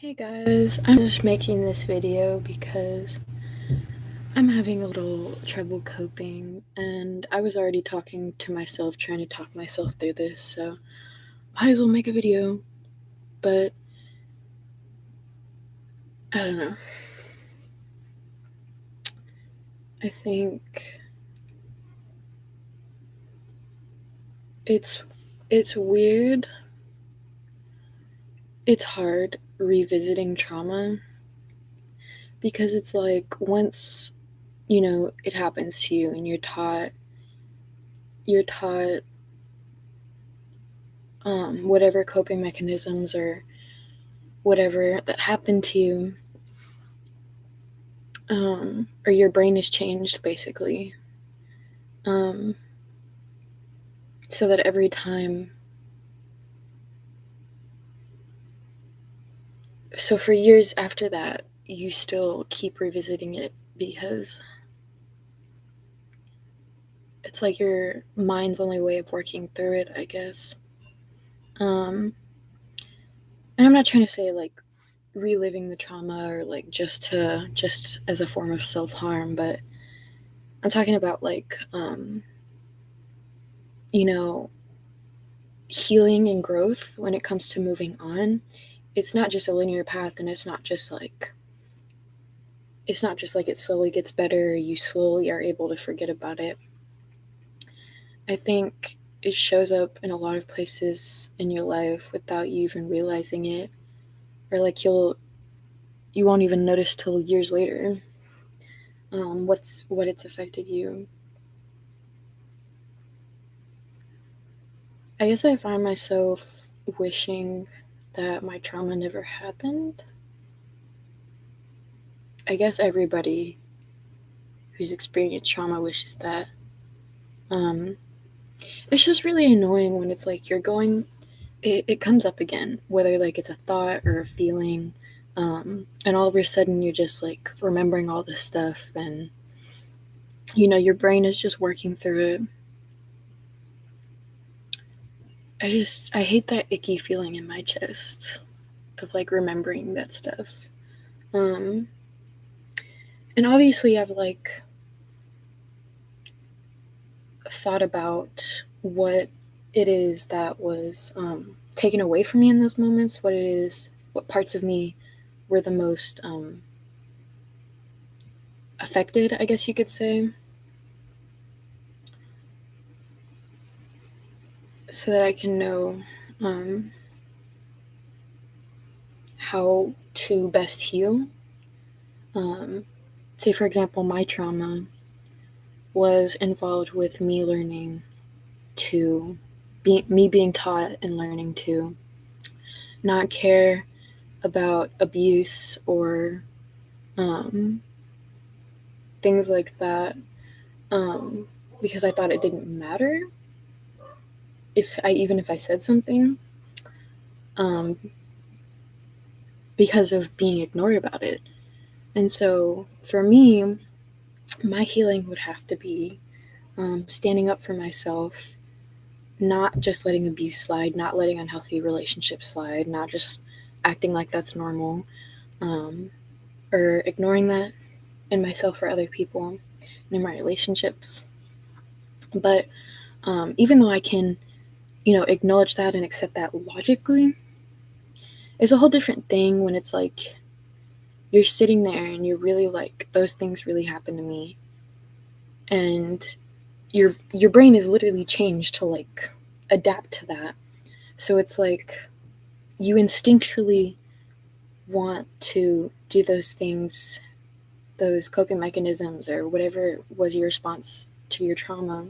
Hey guys, I'm just making this video because I'm having a little trouble coping, and I was already talking to myself, trying to talk myself through this, so might as well make a video. But I don't know. I think it's weird. It's hard revisiting trauma because it's like once it happens to you and you're taught whatever coping mechanisms or whatever that happened to you, or your brain is changed basically, so that every time, so for years after that, you still keep revisiting it because it's like your mind's only way of working through it, I guess. And I'm not trying to say like reliving the trauma or like just as a form of self-harm, but I'm talking about like healing and growth when it comes to moving on. It's not just a linear path, and it's not just like it slowly gets better, you slowly are able to forget about it. I think it shows up in a lot of places in your life without you even realizing it, or like you won't even notice till years later what it's affected you. I guess I find myself wishing that my trauma never happened. I guess everybody who's experienced trauma wishes that. It's just really annoying when it's like it comes up again, whether like it's a thought or a feeling, and all of a sudden you're just like remembering all this stuff, and your brain is just working through it. I hate that icky feeling in my chest of like remembering that stuff. And obviously I've like thought about what it is that was taken away from me in those moments, what parts of me were the most affected, I guess you could say, so that I can know how to best heal. Say, for example, my trauma was involved with me learning to me being taught and learning to not care about abuse or things like that, because I thought it didn't matter if I said something, because of being ignored about it. And so for me, my healing would have to be standing up for myself, not just letting abuse slide, not letting unhealthy relationships slide, not just acting like that's normal, or ignoring that in myself or other people and in my relationships. But even though I can, acknowledge that and accept that logically, it's a whole different thing when it's like you're sitting there and you're really like, those things really happened to me, and your brain is literally changed to like adapt to that. So it's like you instinctually want to do those things, those coping mechanisms or whatever was your response to your trauma,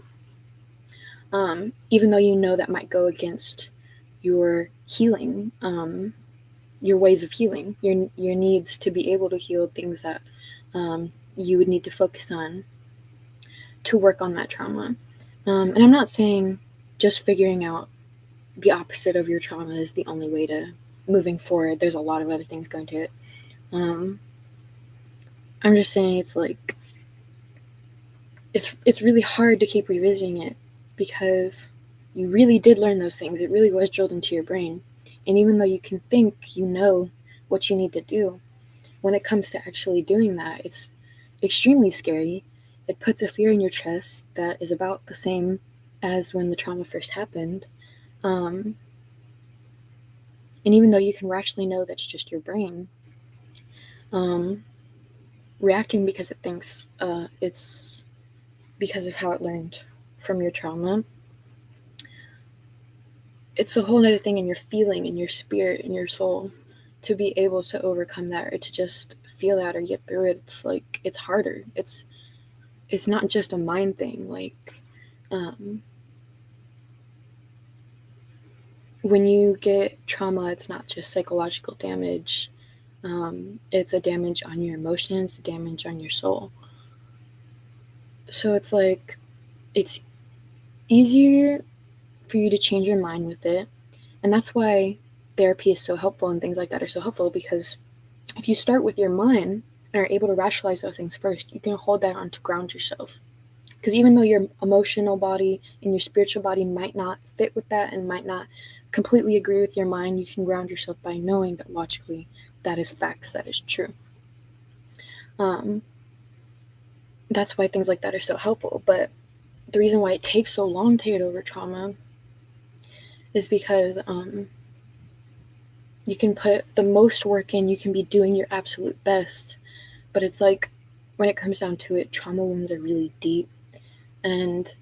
even though you know that might go against your healing, your ways of healing, your needs to be able to heal things that you would need to focus on to work on that trauma. And I'm not saying just figuring out the opposite of your trauma is the only way to moving forward. There's a lot of other things going to it. I'm just saying it's like it's really hard to keep revisiting it because you really did learn those things. It really was drilled into your brain. And even though you can think what you need to do. When it comes to actually doing that, it's extremely scary. It puts a fear in your chest that is about the same as when the trauma first happened. And even though you can rationally know that's just your brain, reacting because it thinks it's because of how it learned from your trauma, it's a whole other thing in your feeling, in your spirit, in your soul, to be able to overcome that or to just feel that or get through it. It's like, it's harder. It's not just a mind thing. Like, when you get trauma, it's not just psychological damage. It's a damage on your emotions, a damage on your soul. So it's like, it's easier for you to change your mind with it. And that's why therapy is so helpful and things like that are so helpful, because if you start with your mind and are able to rationalize those things first, you can hold that on to ground yourself. Because even though your emotional body and your spiritual body might not fit with that and might not completely agree with your mind, you can ground yourself by knowing that logically that is facts, that is true. That's why things like that are so helpful. But the reason why it takes so long to get over trauma is because you can put the most work in, you can be doing your absolute best, but it's like, when it comes down to it, trauma wounds are really deep. And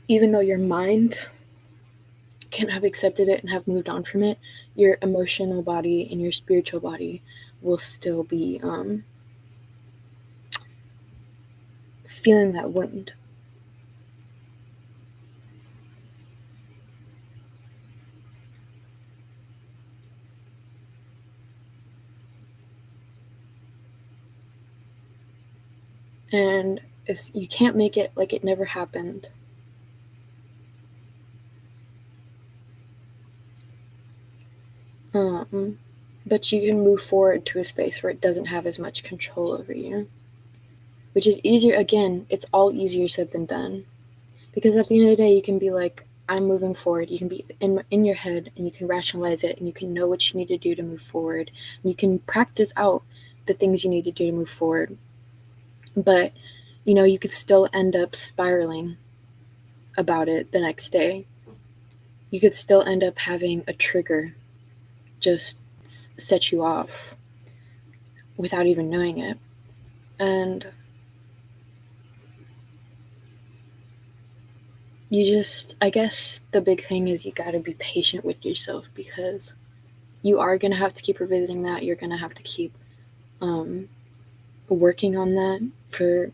even though your mind can have accepted it and have moved on from it, your emotional body and your spiritual body will still be feeling that wound. And you can't make it like it never happened. But you can move forward to a space where it doesn't have as much control over you, which is easier. Again, it's all easier said than done, because at the end of the day, you can be like, I'm moving forward. You can be in your head and you can rationalize it and you can know what you need to do to move forward. And you can practice out the things you need to do to move forward. But, you could still end up spiraling about it the next day. You could still end up having a trigger just set you off without even knowing it. And I guess the big thing is you got to be patient with yourself, because you are going to have to keep revisiting that. You're going to have to keep working on that for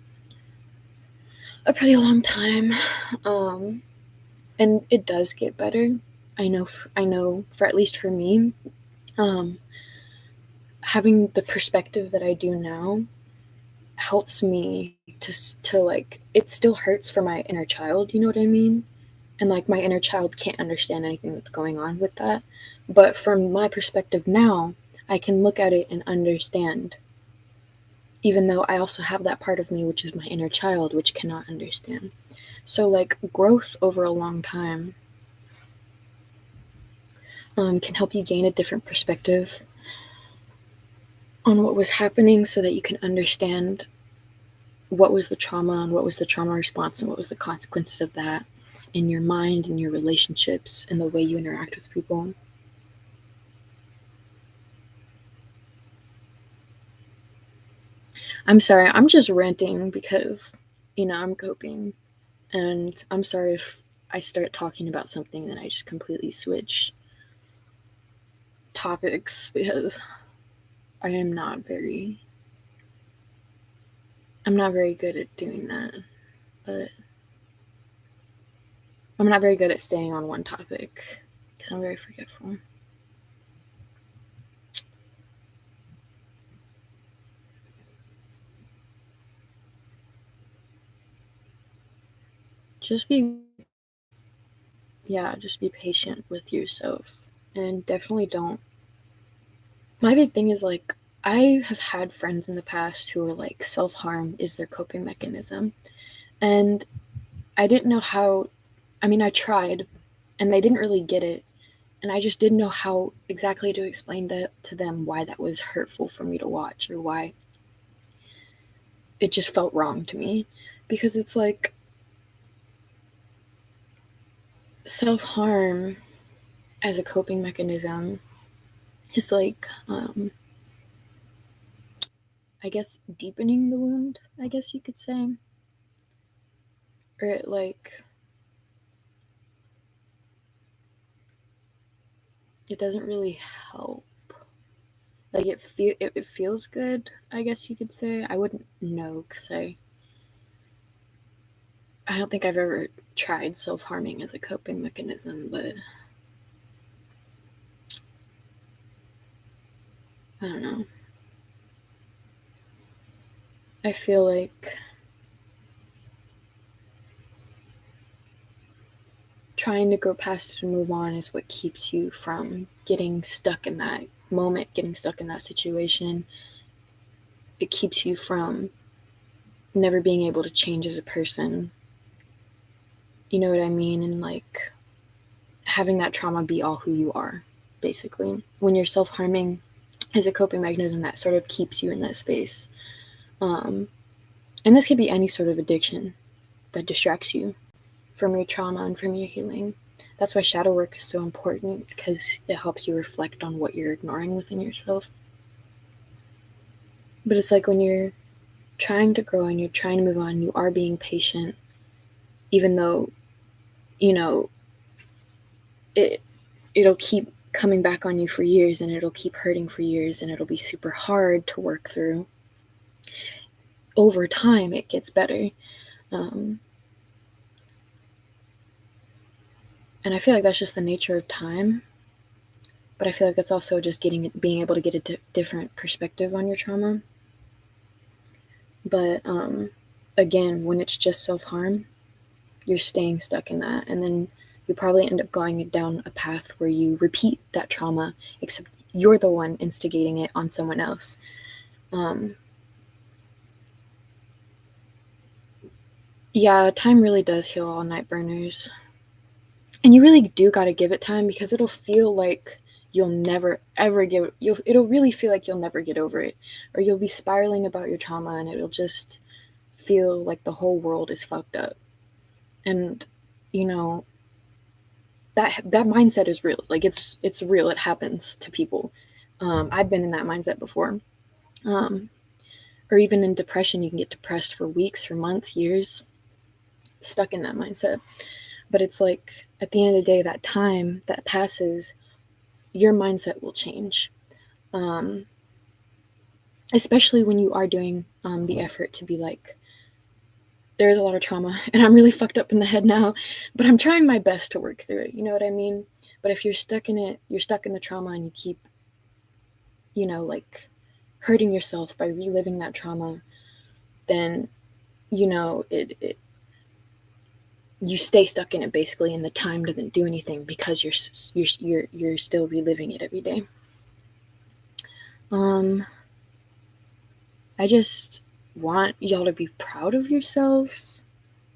a pretty long time. And it does get better. I know for at least for me, having the perspective that I do now helps me to like, it still hurts for my inner child, you know what I mean? And like, my inner child can't understand anything that's going on with that. But from my perspective now, I can look at it and understand, even though I also have that part of me, which is my inner child, which cannot understand. So like, growth over a long time can help you gain a different perspective on what was happening, so that you can understand what was the trauma and what was the trauma response and what was the consequences of that in your mind and your relationships and the way you interact with people. I'm sorry, I'm just ranting because, I'm coping. And I'm sorry if I start talking about something and I just completely switch topics, because I'm not very good at doing that. But I'm not very good at staying on one topic because I'm very forgetful. Just be patient with yourself, and definitely don't. My big thing is like, I have had friends in the past who were like, self-harm is their coping mechanism. And I didn't know how, I mean, I tried and they didn't really get it. And I just didn't know how exactly to explain to them why that was hurtful for me to watch, or why it just felt wrong to me. Because it's like, self-harm as a coping mechanism is like, I guess, deepening the wound, I guess you could say. Or it doesn't really help. Like, it feels good, I guess you could say. I wouldn't know, because I don't think I've ever tried self-harming as a coping mechanism, but I don't know. I feel like trying to go past it and move on is what keeps you from getting stuck in that moment, getting stuck in that situation. It keeps you from never being able to change as a person. You know what I mean? And like, having that trauma be all who you are, basically. When you're self-harming as a coping mechanism, that sort of keeps you in that space. And this could be any sort of addiction that distracts you from your trauma and from your healing. That's why shadow work is so important, because it helps you reflect on what you're ignoring within yourself. But it's like, when you're trying to grow and you're trying to move on, you are being patient, even though, you know, it'll keep coming back on you for years, and it'll keep hurting for years, and it'll be super hard to work through. Over time, it gets better. And I feel like that's just the nature of time. But I feel like that's also just being able to get a different perspective on your trauma. But again, when it's just self-harm, you're staying stuck in that. And then you probably end up going down a path where you repeat that trauma, except you're the one instigating it on someone else. Yeah, time really does heal all night burners. And you really do got to give it time, because it'll feel like you'll never ever it'll really feel like you'll never get over it, or you'll be spiraling about your trauma, and it'll just feel like the whole world is fucked up. And you know, that mindset is real. Like, it's real. It happens to people. I've been in that mindset before. Or even in depression, you can get depressed for weeks, for months, years, stuck in that mindset. But it's like, at the end of the day, that time that passes, your mindset will change. Especially when you are doing the effort to be like, there's a lot of trauma and I'm really fucked up in the head now, but I'm trying my best to work through it. You know what I mean? But if you're stuck in it, you're stuck in the trauma, and you keep, like, hurting yourself by reliving that trauma, then, you stay stuck in it, basically, and the time doesn't do anything, because you're still reliving it every day. I just want y'all to be proud of yourselves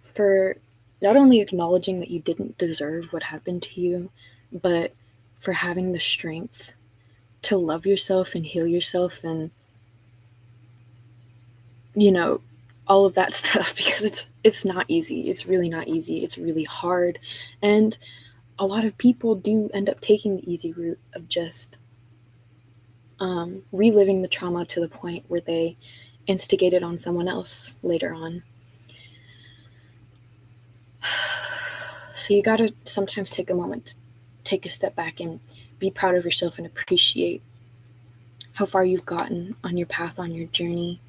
for not only acknowledging that you didn't deserve what happened to you, but for having the strength to love yourself and heal yourself, and all of that stuff, because it's not easy. It's really not easy. It's really hard. And a lot of people do end up taking the easy route of just reliving the trauma to the point where they instigate it on someone else later on. So you gotta sometimes take a moment to take a step back and be proud of yourself and appreciate how far you've gotten on your path, on your journey,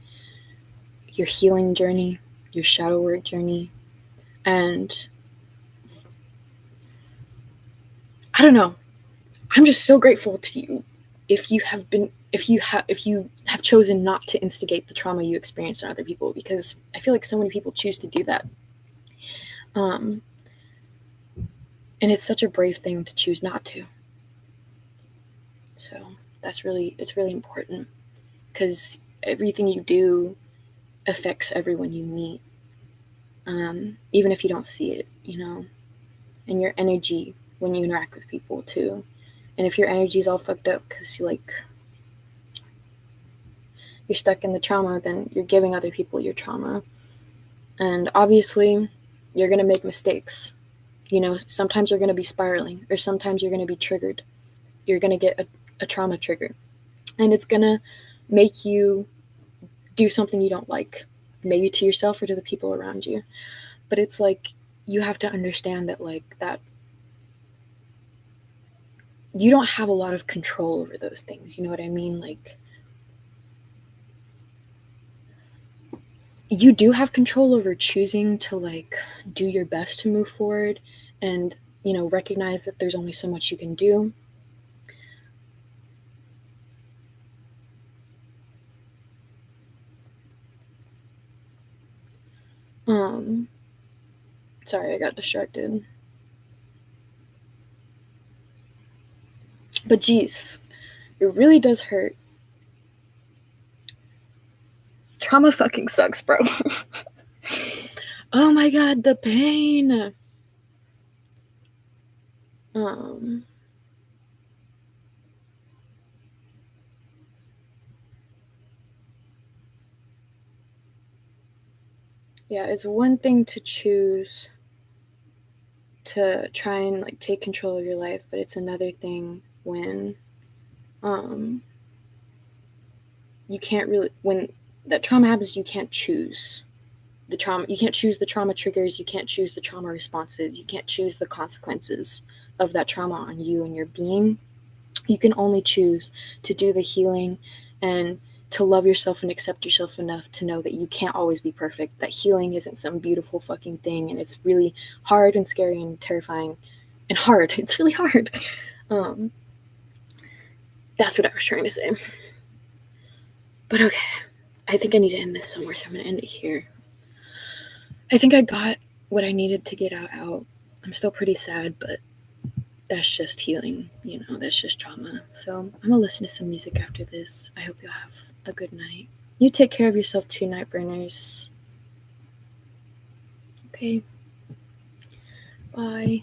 your healing journey, your shadow work journey. And I don't know, I'm just so grateful to you if you have chosen not to instigate the trauma you experienced on other people, because I feel like so many people choose to do that. And it's such a brave thing to choose not to. So it's really important, because everything you do affects everyone you meet, even if you don't see it, and your energy when you interact with people too. And if your energy's all fucked up because you're stuck in the trauma, then you're giving other people your trauma. And obviously, you're going to make mistakes. Sometimes you're going to be spiraling, or sometimes you're going to be triggered. You're going to get a trauma trigger. And it's going to make you do something you don't like, maybe to yourself or to the people around you. But it's you have to understand that you don't have a lot of control over those things. You know what I mean? You do have control over choosing to do your best to move forward and recognize that there's only so much you can do. Sorry, I got distracted. But geez, it really does hurt. Trauma fucking sucks, bro. Oh my god, the pain. Yeah, it's one thing to choose to try and take control of your life, but it's another thing when you can't really, when that trauma happens, you can't choose the trauma. You can't choose the trauma triggers. You can't choose the trauma responses. You can't choose the consequences of that trauma on you and your being. You can only choose to do the healing and to love yourself and accept yourself enough to know that you can't always be perfect, that healing isn't some beautiful fucking thing, and it's really hard and scary and terrifying and hard. It's really hard. That's what I was trying to say. But okay, I think I need to end this somewhere, so I'm going to end it here. I think I got what I needed to get out. I'm still pretty sad, but that's just healing, that's just trauma. So I'm going to listen to some music after this. I hope you'll have a good night. You take care of yourself too, Nightburners. Okay. Bye.